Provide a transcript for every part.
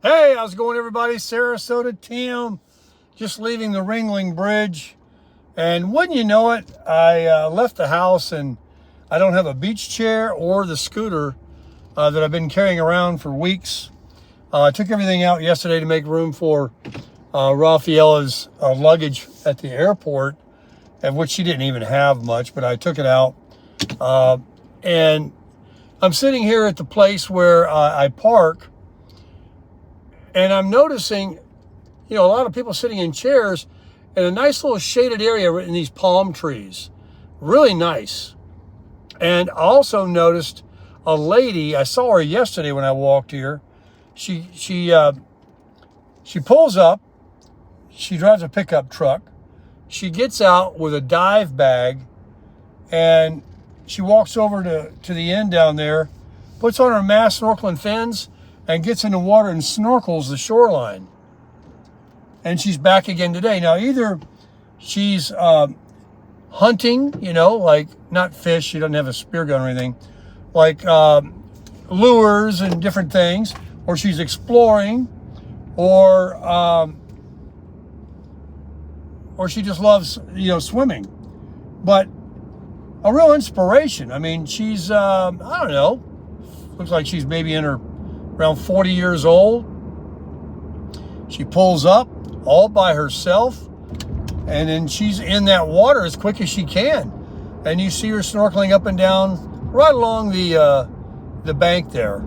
Hey, how's it going, everybody? Sarasota Tim, just leaving the Ringling Bridge. And wouldn't you know it, I left the house and I don't have a beach chair or the scooter that I've been carrying around for weeks. I took everything out yesterday to make room for Raffaella's luggage at the airport, of which she didn't even have much, but I took it out. And I'm sitting here at the place where I park. And I'm noticing, a lot of people sitting in chairs in a nice little shaded area in these palm trees. Really nice. And I also noticed a lady, I saw her yesterday when I walked here. She pulls up, she drives a pickup truck. She gets out with a dive bag and she walks over to the end down there, puts on her mask, snorkeling fins, and gets in the water and snorkels the shoreline. And she's back again today. Now, either she's hunting, like not fish, she doesn't have a spear gun or anything, like lures and different things, or she's exploring, or she just loves, swimming. But a real inspiration. I mean, she's, I don't know, looks like she's maybe in her around 40 years old. She pulls up all by herself, and then she's in that water as quick as she can. And you see her snorkeling up and down right along the bank there.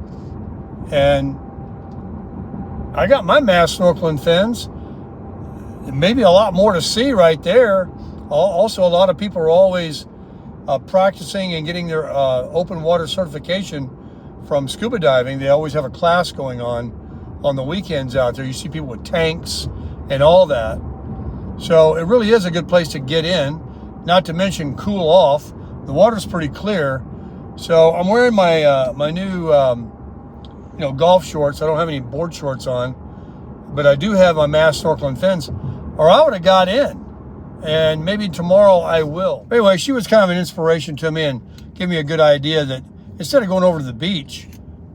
And I got my mask snorkeling fins. Maybe a lot more to see right there. Also, a lot of people are always practicing and getting their open water certification from scuba diving. They always have a class going on the weekends out there. You see people with tanks and all that. So it really is a good place to get in, not to mention cool off. The water's pretty clear. So I'm wearing my my new golf shorts. I don't have any board shorts on, but I do have my mask, snorkeling fins, or I would have got in. And maybe tomorrow I will. Anyway, she was kind of an inspiration to me and gave me a good idea that instead of going over to the beach,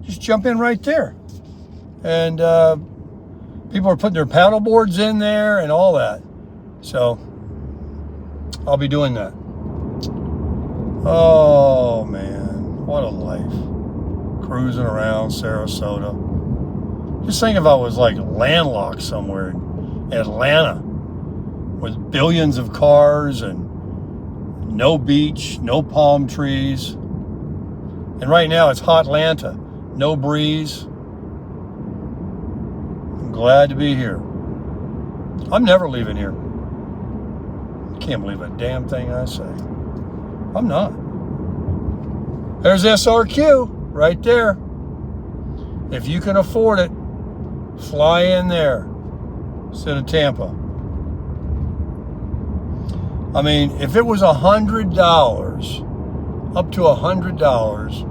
just jump in right there. And people are putting their paddle boards in there and all that. So I'll be doing that. Oh man, what a life. Cruising around Sarasota. Just think if I was like landlocked somewhere in Atlanta with billions of cars and no beach, no palm trees. And right now it's hot Atlanta, no breeze. I'm glad to be here. I'm never leaving here. Can't believe a damn thing I say. I'm not. There's SRQ right there. If you can afford it, fly in there instead of Tampa. I mean, if it was $100, up to $100,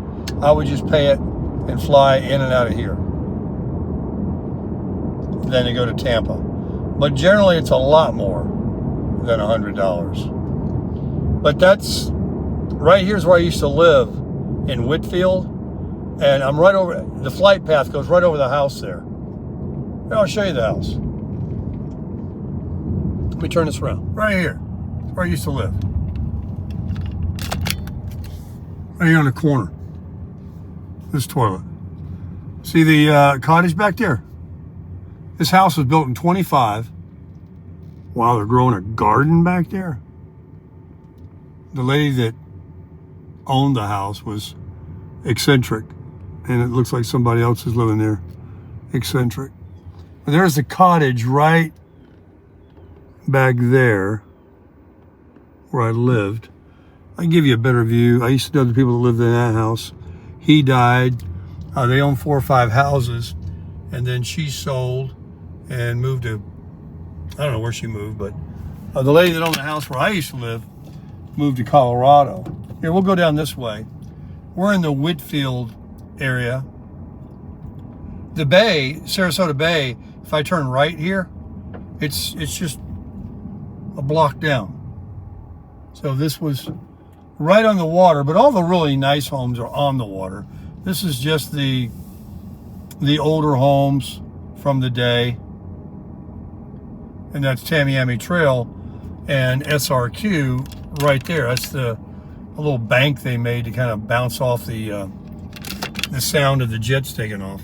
I would just pay it and fly in and out of here than to go to Tampa. But generally it's a lot more than $100. But that's, right here's where I used to live, in Whitfield. And I'm right over, the flight path goes right over the house there. I'll show you the house. Let me turn this around. Right here, where I used to live. Right here on the corner. This toilet. See the cottage back there? This house was built in 25. Wow, they're growing a garden back there. The lady that owned the house was eccentric. And it looks like somebody else is living there. Eccentric. And there's the cottage right back there where I lived. I can give you a better view. I used to know the people that lived in that house. He died. They owned 4 or 5 houses. And then she sold and moved to, I don't know where she moved, but the lady that owned the house where I used to live moved to Colorado. Here, we'll go down this way. We're in the Whitfield area. The bay, Sarasota Bay, if I turn right here, it's just a block down. So this was right on the water, but all the really nice homes are on the water. This is just the older homes from the day. And that's Tamiami Trail and SRQ right there. That's a little bank they made to kind of bounce off the sound of the jets taking off.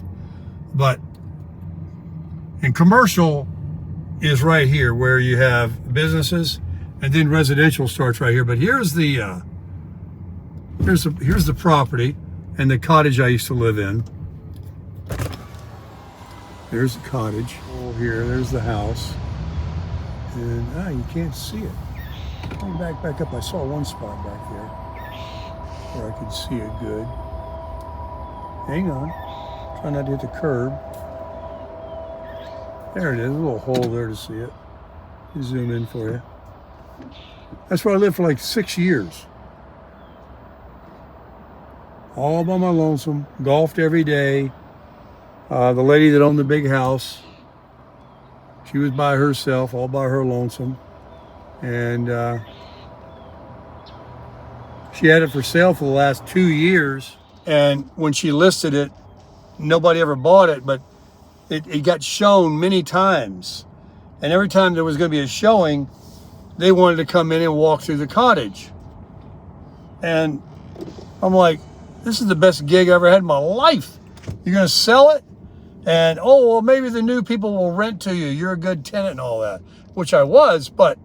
But and commercial is right here where you have businesses, and then residential starts right here. But here's the property and the cottage I used to live in. There's the cottage over here. There's the house, and you can't see it. Going back up, I saw one spot back there where I could see it good. Hang on, try not to hit the curb. There it is, a little hole there to see it. Zoom in for you. That's where I lived for like 6 years. All by my lonesome, golfed every day. The lady that owned the big house, she was by herself, all by her lonesome. And she had it for sale for the last 2 years. And when she listed it, nobody ever bought it, but it got shown many times. And every time there was going to be a showing, they wanted to come in and walk through the cottage. And I'm like, this is the best gig I ever had in my life. You're going to sell it? And, oh, well, maybe the new people will rent to you. You're a good tenant and all that, which I was, but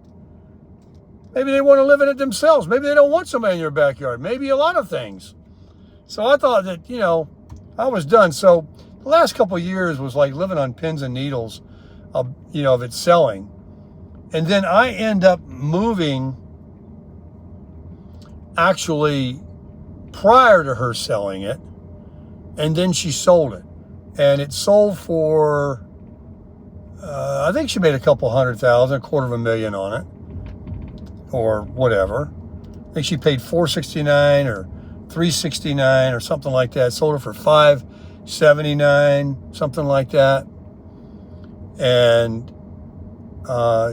maybe they want to live in it themselves. Maybe they don't want somebody in your backyard. Maybe a lot of things. So I thought that, I was done. So the last couple of years was like living on pins and needles, of it selling. And then I end up moving actually prior to her selling it. And then she sold it. And it sold for, I think she made a couple $100,000, $250,000 on it, or whatever. I think she paid $469 or $369 or something like that. Sold it for $579, something like that. And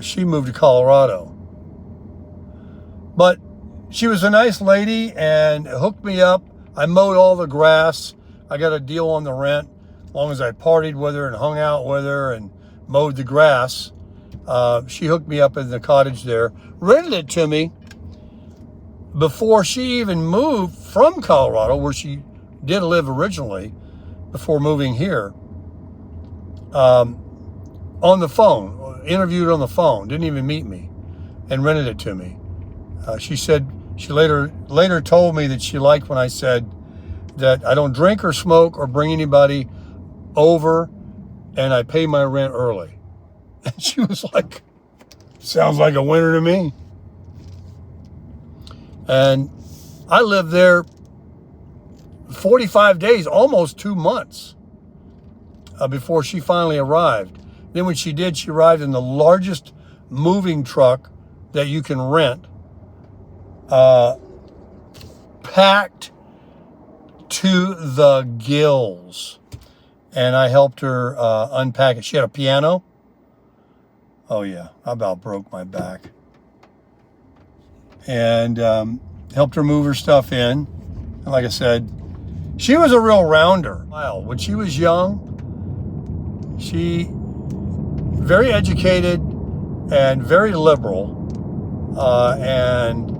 she moved to Colorado. But she was a nice lady and hooked me up. I mowed all the grass. I got a deal on the rent. As long as I partied with her and hung out with her and mowed the grass. She hooked me up in the cottage there, rented it to me before she even moved from Colorado, where she did live originally, before moving here. On the phone, interviewed on the phone, didn't even meet me, and rented it to me. She said, she later told me that she liked when I said that I don't drink or smoke or bring anybody over, and I pay my rent early. And she was like, sounds like a winner to me. And I lived there 45 days, almost 2 months, before she finally arrived. Then when she did, she arrived in the largest moving truck that you can rent, packed to the gills. And I helped her unpack it. She had a piano. Oh yeah, I about broke my back. And helped her move her stuff in. And like I said, she was a real rounder. When she was young, she very educated and very liberal, and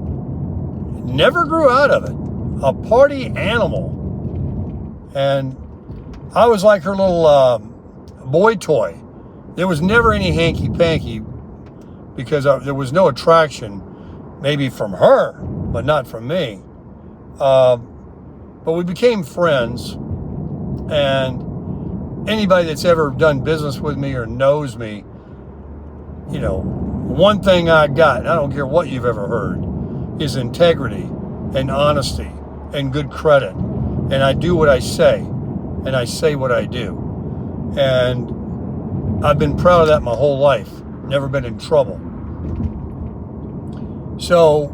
never grew out of it. A party animal. And I was like her little boy toy. There was never any hanky-panky because there was no attraction, maybe from her, but not from me. But we became friends, and anybody that's ever done business with me or knows me, one thing I got, and I don't care what you've ever heard, is integrity and honesty and good credit. And I do what I say, and I say what I do. And I've been proud of that my whole life. Never been in trouble. So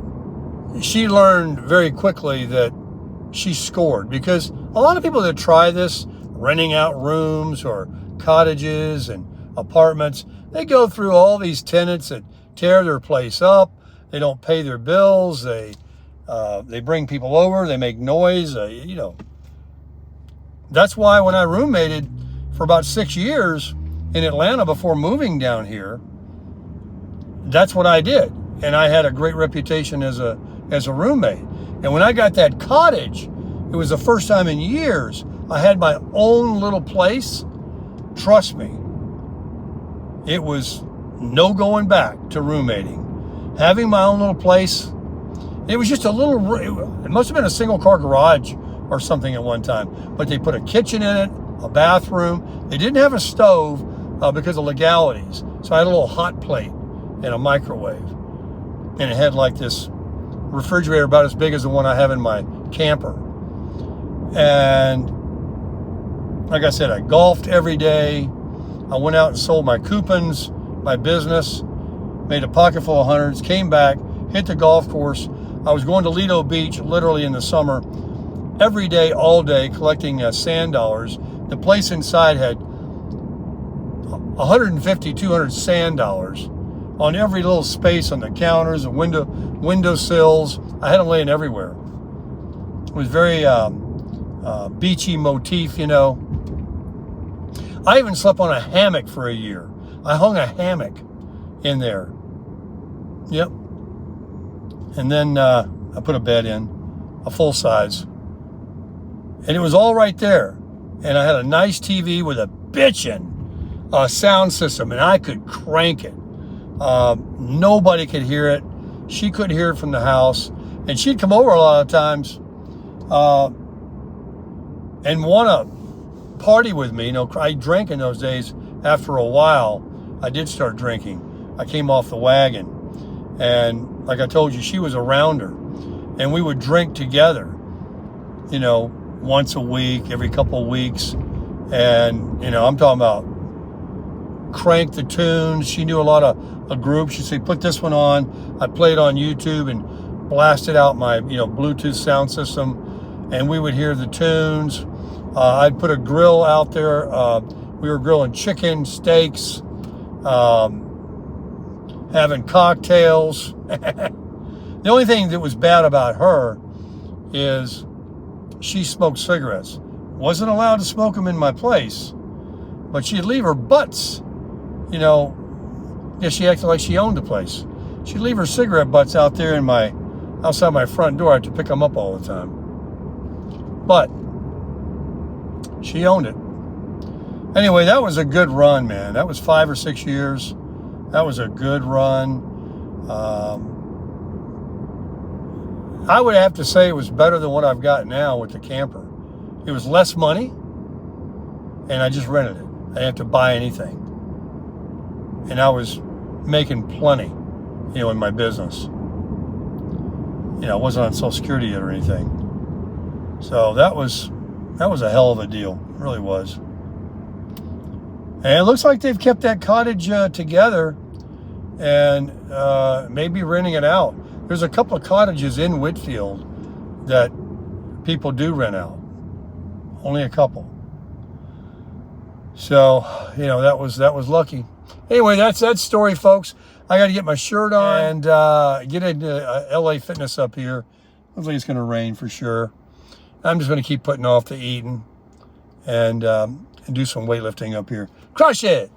she learned very quickly that she scored, because a lot of people that try this, renting out rooms or cottages and apartments, they go through all these tenants that tear their place up. They don't pay their bills. They bring people over. They make noise. That's why when I roommated for about 6 years, in Atlanta before moving down here, that's what I did. And I had a great reputation as a roommate. And when I got that cottage, it was the first time in years I had my own little place. Trust me, it was no going back to roommating. Having my own little place, it was just a little, it must have been a single car garage or something at one time, but they put a kitchen in it, a bathroom. They didn't have a stove because of legalities. So I had a little hot plate and a microwave. And it had like this refrigerator about as big as the one I have in my camper. And like I said, I golfed every day. I went out and sold my coupons, my business, made a pocket full of hundreds, came back, hit the golf course. I was going to Lido Beach literally in the summer, every day, all day, collecting sand dollars. The place inside had 150, 200 sand dollars on every little space on the counters and window sills. I had them laying everywhere. It was very beachy motif, you know. I even slept on a hammock for a year. I hung a hammock in there. Yep. And then I put a bed in, a full size. And it was all right there. And I had a nice TV with a bitchin' sound system, and I could crank it. Nobody could hear it. She couldn't hear it from the house. And she'd come over a lot of times and want to party with me. You know, I drank in those days. After a while, I did start drinking. I came off the wagon. And like I told you, she was a rounder. And we would drink together, you know, once a week, every couple of weeks. And, you know, I'm talking about crank the tunes. She knew a lot of groups. She'd say, put this one on. I'd play it on YouTube and blast it out my, you know, Bluetooth sound system. And we would hear the tunes. I'd put a grill out there. We were grilling chicken, steaks, having cocktails. The only thing that was bad about her is she smoked cigarettes. Wasn't allowed to smoke them in my place, but she'd leave her butts, you know. Yeah, she acted like she owned the place. She'd leave her cigarette butts out there outside my front door. I had to pick them up all the time. But she owned it. Anyway, that was a good run, man. That was 5 or 6 years. That was a good run. I would have to say it was better than what I've got now with the camper. It was less money, and I just rented it. I didn't have to buy anything. And I was making plenty, you know, in my business. You know, I wasn't on Social Security yet or anything. So that was a hell of a deal. It really was. And it looks like they've kept that cottage together and maybe renting it out. There's a couple of cottages in Whitfield that people do rent out. Only a couple. So, you know, that was lucky. Anyway, that's that story, folks. I got to get my shirt on and get into LA Fitness up here. Looks like it's going to rain for sure. I'm just going to keep putting off the eating and do some weightlifting up here. Crush it!